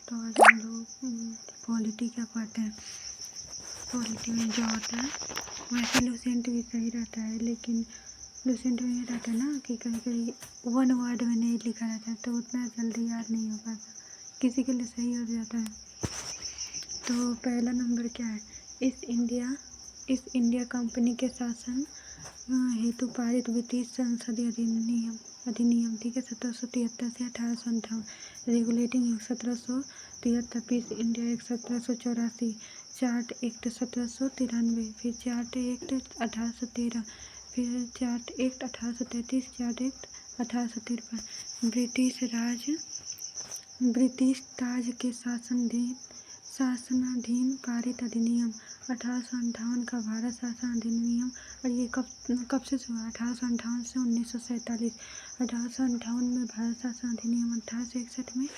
तो आज हम लोग पॉलिटी क्या पढ़ते हैं। पॉलिटी में जो होता है वैसे लुसेंट भी सही रहता है, लेकिन लुसेंट में ये रहता है ना कि कहीं कहीं वन वर्ड में नहीं लिखा रहता है तो उतना जल्दी याद नहीं हो पाता, किसी के लिए सही हो जाता है। तो पहला नंबर क्या है, इस इंडिया कंपनी के शासन हेतु पारित ब्रिटिश संसदीय अधिनियम ठीक है 1773 से 1858, regulating act 1773, Pitt's India act 1784, charter act 1793, फिर चार्ट एक्ट 1813, फिर charter act 1833, charter act 1853। British ताज के शासनाधीन पारित अधिनियम 1858 का भारत शासन अधिनियम। और ये कब से हुआ, 1858 से 1947। 1858 में भारत शासन अधिनियम, 1861 में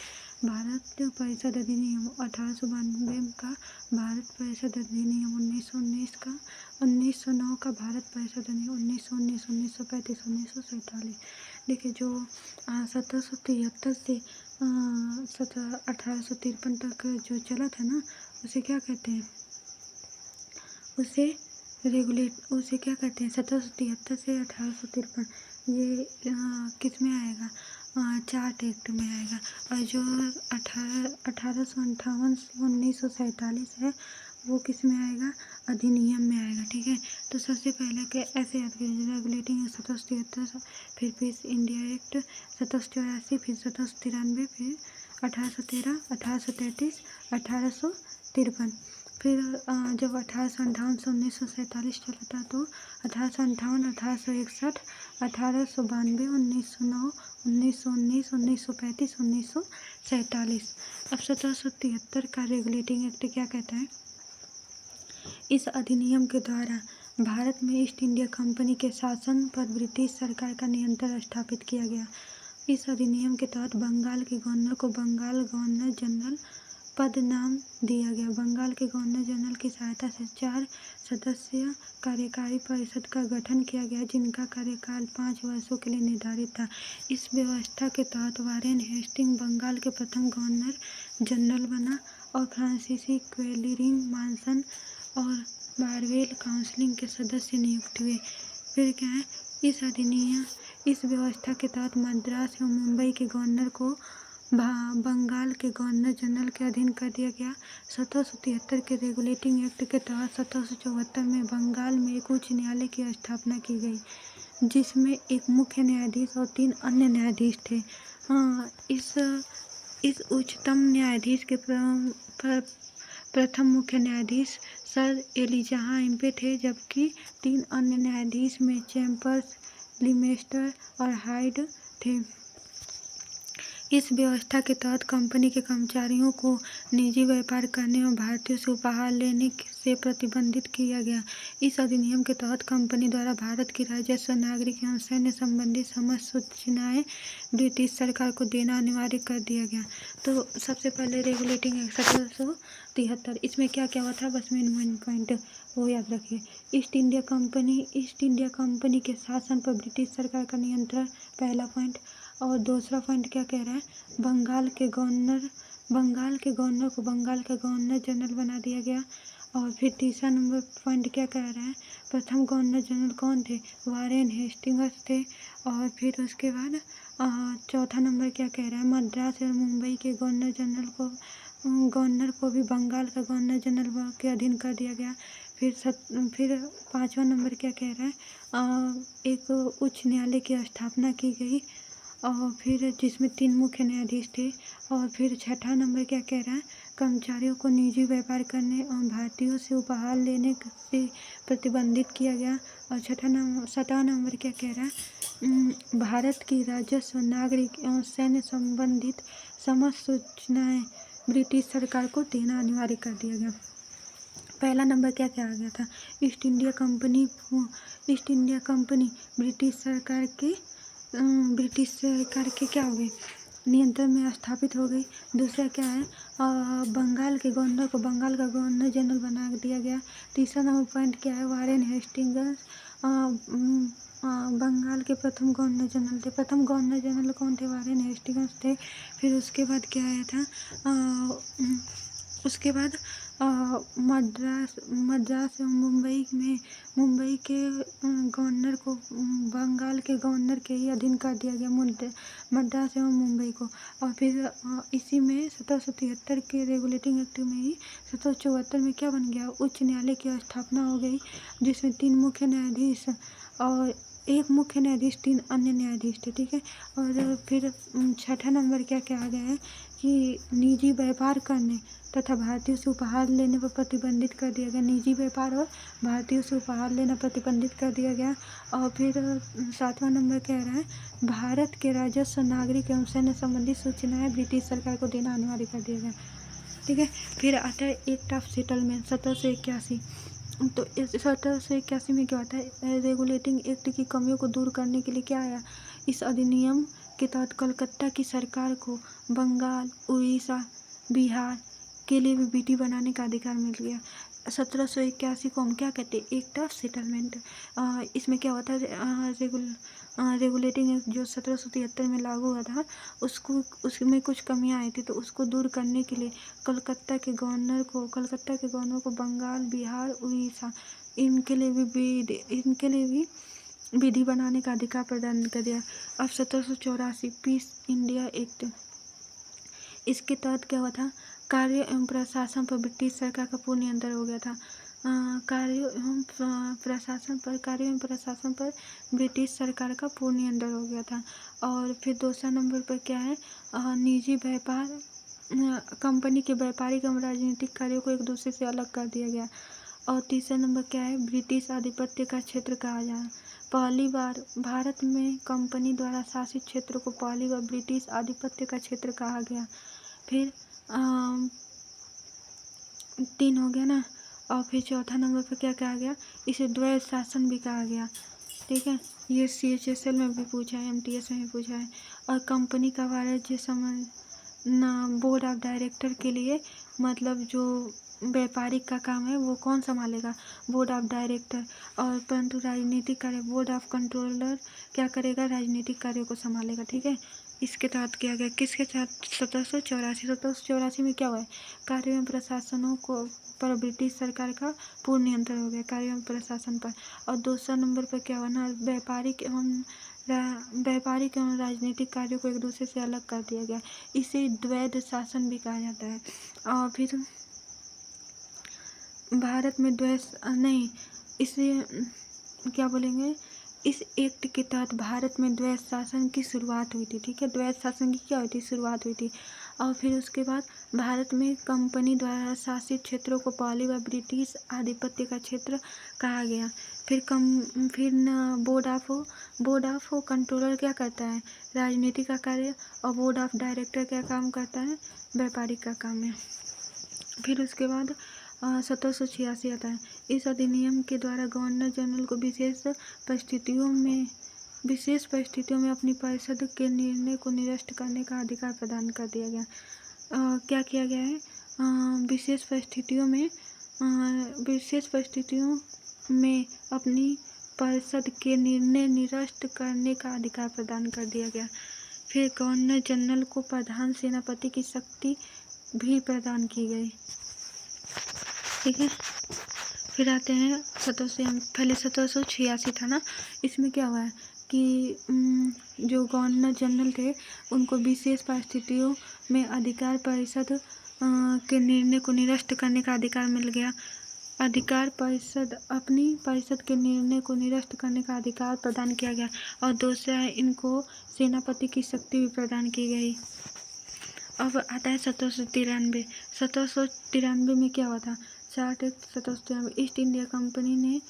भारत परिषद अधिनियम, 1892 का भारत परिषद अधिनियम, 1909 का भारत परिषद अधिनियम, 1919, 1935, 1947। देखिए जो 1773 से 1853 तक जो चला था ना, उसे क्या कहते हैं, उसे क्या कहते हैं, 1773 से 1853। ये किस में आएगा, चार्ट एक्ट में आएगा। और जो 1858 से 1947 है वो किस में आएगा, अधिनियम में आएगा। ठीक है, तो सबसे पहले के ऐसे याद करिए, रेगुलेटिंग 1773, फिर पीस इंडिया एक्ट 1784, फिर 1793, फिर 1813, 1833, 1853। फिर जब 1858 से 1947 चला था तो 1858, 1861, 1892, 1909, 1919, 1935, 1947। अब 1773 का रेगुलेटिंग एक्ट क्या कहता है, इस अधिनियम के द्वारा भारत में ईस्ट इंडिया कंपनी के शासन पर ब्रिटिश सरकार का नियंत्रण स्थापित किया गया। इस अधिनियम के तहत बंगाल के गवर्नर को बंगाल गवर्नर जनरल पद नाम दिया गया। बंगाल के गवर्नर जनरल की सहायता से 4 सदस्यीय कार्यकारी परिषद का गठन किया गया, जिनका कार्यकाल 5 वर्षों के लिए निर्धारित था। इस व्यवस्था के तहत वारेन हेस्टिंग बंगाल के प्रथम गवर्नर जनरल बना और फ्रांसीसी क्वेलिरिंग मानसन और बारवेल काउंसिल के सदस्य नियुक्त हुए। फिर क्या है, इस व्यवस्था के तहत मद्रास एवं मुंबई के गवर्नर को बंगाल के गवर्नर जनरल के अधीन कर दिया गया। 1773 के रेगुलेटिंग एक्ट के तहत 1774 में बंगाल में एक उच्च न्यायालय की स्थापना की गई, जिसमें एक मुख्य न्यायाधीश और 3 अन्य न्यायाधीश थे। इस उच्चतम न्यायाधीश के प्रथम मुख्य न्यायाधीश सर एलिजाह इम्पे थे, जबकि 3 अन्य न्यायाधीश में चैम्बर्स, लिमेस्टर और हाइड थे। इस व्यवस्था के तहत कंपनी के कर्मचारियों को निजी व्यापार करने और भारतीयों से उपहार लेने से प्रतिबंधित किया गया। इस अधिनियम के तहत कंपनी द्वारा भारत की राजस्व, नागरिक एवं सैन्य संबंधी समस्त सूचनाएं ब्रिटिश सरकार को देना अनिवार्य कर दिया गया। तो सबसे पहले रेगुलेटिंग एक्ट 1773, इसमें क्या क्या हुआ था, बस मेन पॉइंट वो याद रखिए। ईस्ट इंडिया कंपनी के शासन पर ब्रिटिश सरकार का नियंत्रण, पहला पॉइंट। और दूसरा पॉइंट क्या कह रहा है, बंगाल के गवर्नर को बंगाल का गवर्नर जनरल बना दिया गया। और फिर तीसरा नंबर पॉइंट क्या कह रहा है, प्रथम गवर्नर जनरल कौन थे, वारेन हेस्टिंग्स थे। और फिर उसके बाद चौथा नंबर क्या कह रहा है, मद्रास और मुंबई के गवर्नर को भी बंगाल का गवर्नर जनरल के अधीन कर दिया गया। फिर पांचवा नंबर क्या कह रहा है, एक उच्च न्यायालय की स्थापना की गई, और फिर जिसमें 3 मुख्य न्यायाधीश थे। और फिर छठा नंबर क्या कह रहा है, कर्मचारियों को निजी व्यापार करने और भारतीयों से उपहार लेने से प्रतिबंधित किया गया। और सातवां नंबर क्या कह रहा है, भारत की राजस्व, नागरिक एवं सैन्य संबंधित समस्त सूचनाएं ब्रिटिश सरकार को देना अनिवार्य कर दिया गया। पहला नंबर क्या क्या आ गया था, ईस्ट इंडिया कंपनी ब्रिटिश सरकार के क्या हो गई, नियंत्रण में स्थापित हो गई। दूसरा क्या है, बंगाल के गवर्नर को बंगाल का गवर्नर जनरल बना दिया गया। तीसरा नंबर पॉइंट क्या है, वारेन हेस्टिंग्स बंगाल के प्रथम गवर्नर जनरल थे। प्रथम गवर्नर जनरल कौन थे? वारेन हेस्टिंग्स थे। फिर उसके बाद क्या आया था? उसके बाद मद्रास मद्रास एवं मुंबई के गवर्नर को बंगाल के गवर्नर के ही अधीन कर दिया गया, मद्रास एवं मुंबई को। और फिर इसी में 1773 के रेगुलेटिंग एक्ट में ही 1774 में क्या बन गया? उच्च न्यायालय की स्थापना हो गई, जिसमें 3 मुख्य न्यायाधीश और 1 मुख्य न्यायाधीश, 3 अन्य न्यायाधीश थे, ठीक है। और फिर छठा नंबर क्या क्या आ गया है कि निजी व्यापार करने तथा भारतीयों से उपहार लेने पर प्रतिबंधित कर दिया गया। निजी व्यापार और भारतीयों से उपहार लेना प्रतिबंधित कर दिया गया। और फिर 7वां नंबर कह रहा है, भारत के राजस्व, नागरिक एवं सैन्य संबंधी सूचनाएं ब्रिटिश सरकार को देना अनिवार्य कर दिया गया, ठीक है। फिर आता है एक्ट ऑफ सेटलमेंट 1781। तो इस 1781 में क्या होता है? रेगुलेटिंग एक्ट की कमियों को दूर करने के लिए क्या आया? इस अधिनियम के तहत कलकत्ता की सरकार को बंगाल, उड़ीसा, बिहार के लिए भी विधि बनाने का अधिकार मिल गया। 1781 को हम क्या कहते हैं? Act of settlement. इसमें क्या होता है? रेगुलेटिंग एक्ट जो 1773 में लागू हुआ था, उसमें कुछ कमियां आई थी, तो उसको दूर करने के लिए कलकत्ता के गवर्नर को बंगाल, बिहार, उड़ीसा इनके लिए भी विधि बनाने का अधिकार प्रदान कर दिया। अब 1784 पीस इंडिया एक्ट, इसके तहत क्या हुआ था? कार्य एवं प्रशासन पर ब्रिटिश सरकार का पूर्ण नियंत्रण हो गया था। कार्य एवं प्रशासन पर ब्रिटिश सरकार का पूर्ण नियंत्रण हो गया था। और फिर दूसरा नंबर पर क्या है? निजी व्यापार, कंपनी के व्यापारिक एवं राजनीतिक कार्यों को एक दूसरे से अलग कर दिया गया। और तीसरा नंबर क्या है? ब्रिटिश आधिपत्य का क्षेत्र कहा जाए। पहली बार भारत में कंपनी द्वारा शासित क्षेत्र को पहली बार ब्रिटिश आधिपत्य का क्षेत्र कहा गया। फिर 3 हो गया ना। और फिर चौथा नंबर पर क्या कहा गया? इसे द्वैध शासन भी कहा गया, ठीक है। ये CHSL में भी पूछा है, MTS में भी पूछा है। और कंपनी का वाणिज्य समझना, बोर्ड ऑफ डायरेक्टर के लिए मतलब जो व्यापारिक का काम है वो कौन संभालेगा? Board of director. और परंतु राजनीतिक कार्य बोर्ड ऑफ कंट्रोलर क्या करेगा? राजनीतिक कार्यों को संभालेगा, ठीक है। इसके तहत किया गया, किसके तहत? 1784 में क्या हुआ है? कार्य एवं प्रशासनों को पर ब्रिटिश सरकार का पूर्ण नियंत्रण हो गया, कार्य एवं प्रशासन पर। और दूसरा नंबर पर क्या हुआ ना? व्यापारिक एवं राजनीतिक कार्यों को एक दूसरे से अलग कर दिया गया। इसे द्वैध शासन भी कहा जाता है। और फिर भारत में इसे क्या बोलेंगे? इस एक्ट के तहत भारत में द्वैध शासन की शुरुआत हुई थी, ठीक है। द्वैध शासन की क्या हुई थी? शुरुआत हुई थी। और फिर उसके बाद भारत में कंपनी द्वारा शासित क्षेत्रों को पहली बार ब्रिटिश आधिपत्य का क्षेत्र कहा गया। फिर बोर्ड ऑफ कंट्रोलर क्या करता है? राजनीति का कार्य। और बोर्ड ऑफ डायरेक्टर क्या काम करता है? व्यापारिक का काम है। फिर उसके बाद 1786 आता है। इस अधिनियम के द्वारा गवर्नर जनरल को विशेष परिस्थितियों में अपनी परिषद के निर्णय को निरस्त करने का अधिकार प्रदान कर दिया गया। क्या किया गया है? विशेष परिस्थितियों में अपनी परिषद के निर्णय निरस्त करने का अधिकार प्रदान कर दिया गया। फिर गवर्नर जनरल को प्रधान सेनापति की शक्ति भी प्रदान की गई, ठीक है। फिर आते हैं पहले 1786 था ना। इसमें क्या हुआ है कि जो गवर्नर जनरल थे उनको विशेष परिस्थितियों में अधिकार परिषद के निर्णय को निरस्त करने का अधिकार मिल गया। अपनी परिषद के निर्णय को निरस्त करने का अधिकार प्रदान किया गया। और दूसरा है, इनको सेनापति की शक्ति भी प्रदान की गई। अब आता है 1793 में क्या हुआ था? 1793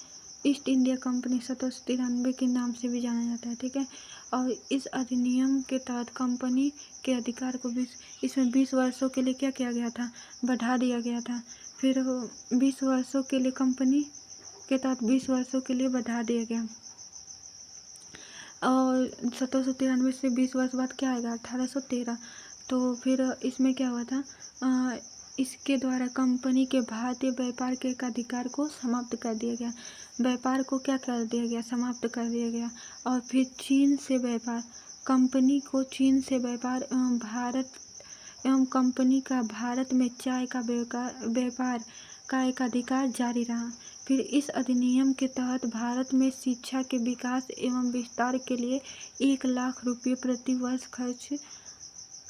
ईस्ट इंडिया कंपनी 1793 के नाम से भी जाना जाता है, ठीक है। और इस अधिनियम के तहत कंपनी के अधिकार को इसमें 20 वर्षों के लिए क्या किया गया था? बढ़ा दिया गया था। फिर 20 वर्षों के लिए कंपनी के तहत 20 वर्षों के लिए बढ़ा दिया गया। और 1793 से 20 वर्ष बाद क्या आएगा? 1813। तो फिर इसमें क्या हुआ था? इसके द्वारा कंपनी के भारतीय व्यापार के एक अधिकार को समाप्त कर दिया गया। व्यापार को क्या कर दिया गया, समाप्त कर दिया गया। और फिर चीन से व्यापार, कंपनी को चीन से व्यापार एवं कंपनी का भारत में चाय का व्यापार का एक अधिकार जारी रहा। फिर इस अधिनियम के तहत भारत में शिक्षा के विकास एवं विस्तार के लिए 1 लाख रुपये प्रति वर्ष खर्च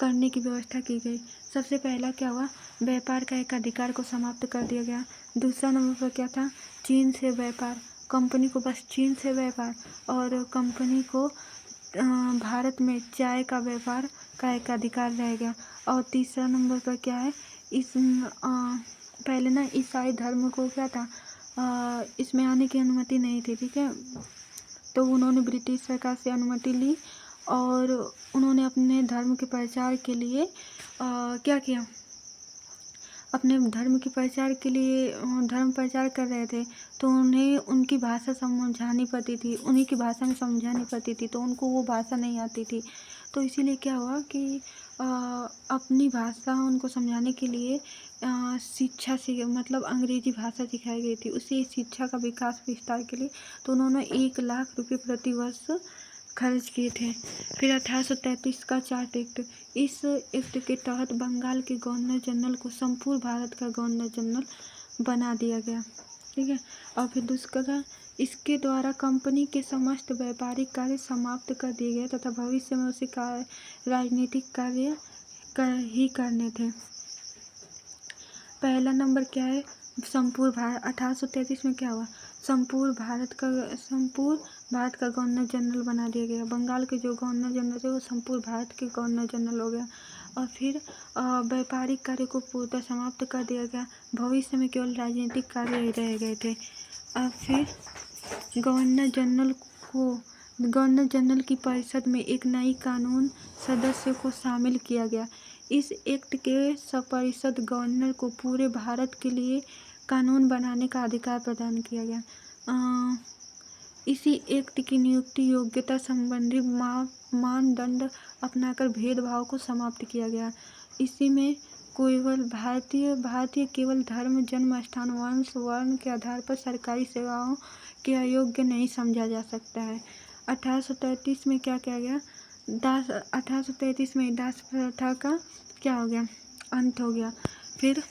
करने की व्यवस्था की गई। सबसे पहला क्या हुआ, व्यापार का एक अधिकार को समाप्त कर दिया गया। दूसरा नंबर पर क्या था, चीन से व्यापार, कंपनी को बस चीन से व्यापार और कंपनी को भारत में चाय का व्यापार का एक अधिकार रह गया। और तीसरा नंबर पर क्या है, इस पहले ना ईसाई धर्म को क्या था, इसमें आने की अनुमति नहीं थी, ठीक है। तो उन्होंने ब्रिटिश सरकार से अनुमति ली और उन्होंने अपने धर्म के प्रचार के लिए क्या किया, अपने धर्म के प्रचार के लिए धर्म प्रचार कर रहे थे, तो उन्हें उनकी भाषा समझानी पड़ती थी, उन्हीं की भाषा में समझानी पड़ती थी, तो उनको वो भाषा नहीं आती थी। तो इसीलिए क्या हुआ कि अपनी भाषा उनको समझाने के लिए शिक्षा से मतलब अंग्रेजी भाषा सिखाई गई थी, उसी शिक्षा का विकास विस्तार के लिए तो उन्होंने 1 लाख रुपये प्रति वर्ष खर्च किए थे। फिर 1833 का चार्ट एक्ट, इस एक्ट के तहत बंगाल के गवर्नर जनरल को संपूर्ण भारत का गवर्नर जनरल बना दिया गया, ठीक है। और फिर दूसरा, इसके द्वारा कंपनी के समस्त व्यापारिक कार्य समाप्त कर दिए गए तथा भविष्य में उसे राजनीतिक कार्य ही करने थे। पहला नंबर क्या है, संपूर्ण भारत, 1833 में क्या हुआ, संपूर्ण भारत का गवर्नर जनरल बना दिया गया। बंगाल के जो गवर्नर जनरल थे वो संपूर्ण भारत के गवर्नर जनरल हो गया। और फिर व्यापारिक कार्य को पूर्णतः समाप्त कर दिया गया, भविष्य में केवल राजनीतिक कार्य ही रह गए थे। और फिर गवर्नर जनरल की परिषद में एक नई कानून सदस्य को शामिल किया गया। इस एक्ट के परिषद गवर्नर को पूरे भारत के लिए कानून बनाने का अधिकार प्रदान किया गया। इसी एक्ट की नियुक्ति योग्यता संबंधी मानदंड अपनाकर भेदभाव को समाप्त किया गया। इसी में केवल भारतीय केवल धर्म, जन्म स्थान, वंश, वर्ण के आधार पर सरकारी सेवाओं के अयोग्य नहीं समझा जा सकता है। 1833 में क्या किया गया, 1833 में दास प्रथा का क्या हो गया, अंत हो गया। फिर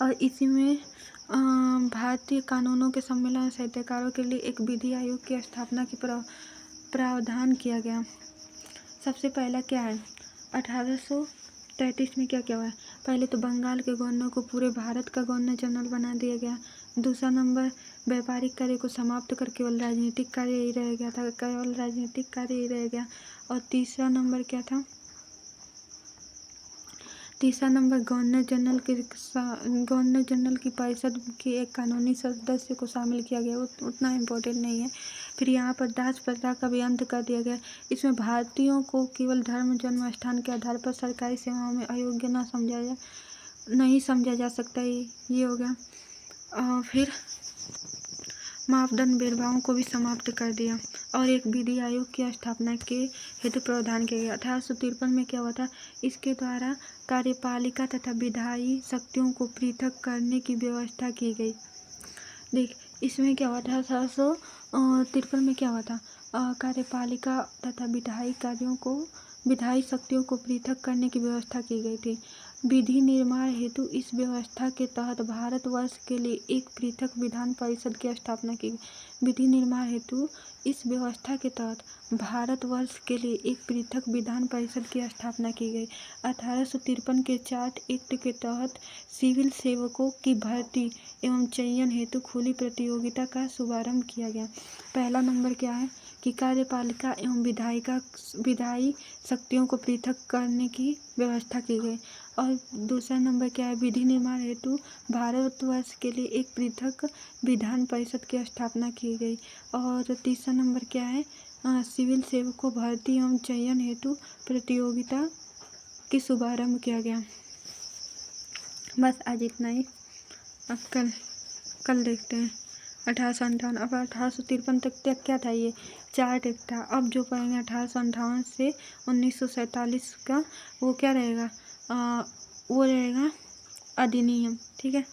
और इसी में भारतीय कानूनों के सम्मेलन साहित्यकारों के लिए एक विधि आयोग की स्थापना की प्रावधान किया गया। सबसे पहला क्या है, 1833 में क्या क्या हुआ है, पहले तो बंगाल के गवर्नर को पूरे भारत का गवर्नर जनरल बना दिया गया। दूसरा नंबर, व्यापारिक कार्य को समाप्त कर केवल राजनीतिक कार्य ही रह गया था, केवल राजनीतिक कार्य ही रह गया। और तीसरा नंबर क्या था, तीसरा नंबर गवर्नर जनरल की परिषद के एक कानूनी सदस्य को शामिल किया गया, उतना इम्पोर्टेंट नहीं है। फिर यहाँ पर दास प्रथा का भी अंत कर दिया गया। इसमें भारतीयों को केवल धर्म, जन्म स्थान के आधार पर सरकारी सेवाओं में अयोग्य नहीं समझा जा सकता, ये हो गया। फिर मापदंड भेदभावों को भी समाप्त कर दिया और एक विधि आयोग की स्थापना के हेतु प्रावधान किया गया। 1853 में क्या हुआ था, इसके द्वारा कार्यपालिका तथा विधायी शक्तियों को पृथक करने की व्यवस्था की गई। देख, इसमें क्या हुआ था, 1853 में क्या हुआ था, कार्यपालिका तथा विधायी शक्तियों को पृथक करने की व्यवस्था की गई थी। विधि निर्माण हेतु इस व्यवस्था के तहत भारतवर्ष के लिए एक पृथक विधान परिषद की स्थापना की गई। विधि निर्माण हेतु इस व्यवस्था के तहत भारतवर्ष के लिए एक पृथक विधान परिषद की स्थापना की गई। 1853 के चार्ट एक्ट के तहत सिविल सेवकों की भर्ती एवं चयन हेतु खुली प्रतियोगिता का शुभारंभ किया गया। पहला नंबर क्या है कि कार्यपालिका एवं विधायी शक्तियों को पृथक करने की व्यवस्था की गई। और दूसरा नंबर क्या है, विधि निर्माण हेतु भारतवर्ष के लिए एक पृथक विधान परिषद की स्थापना की गई। और तीसरा नंबर क्या है, सिविल सेवकों भर्ती एवं चयन हेतु प्रतियोगिता की शुभारंभ किया गया। बस आज इतना ही, अब कल देखते हैं 1858। अब 1853 तक क्या था, ये चार्ट एक्ट था। अब जो पढ़ेंगे 1858 से 1947 का, वो क्या रहेगा, वो रहेगा अधिनियम, ठीक है।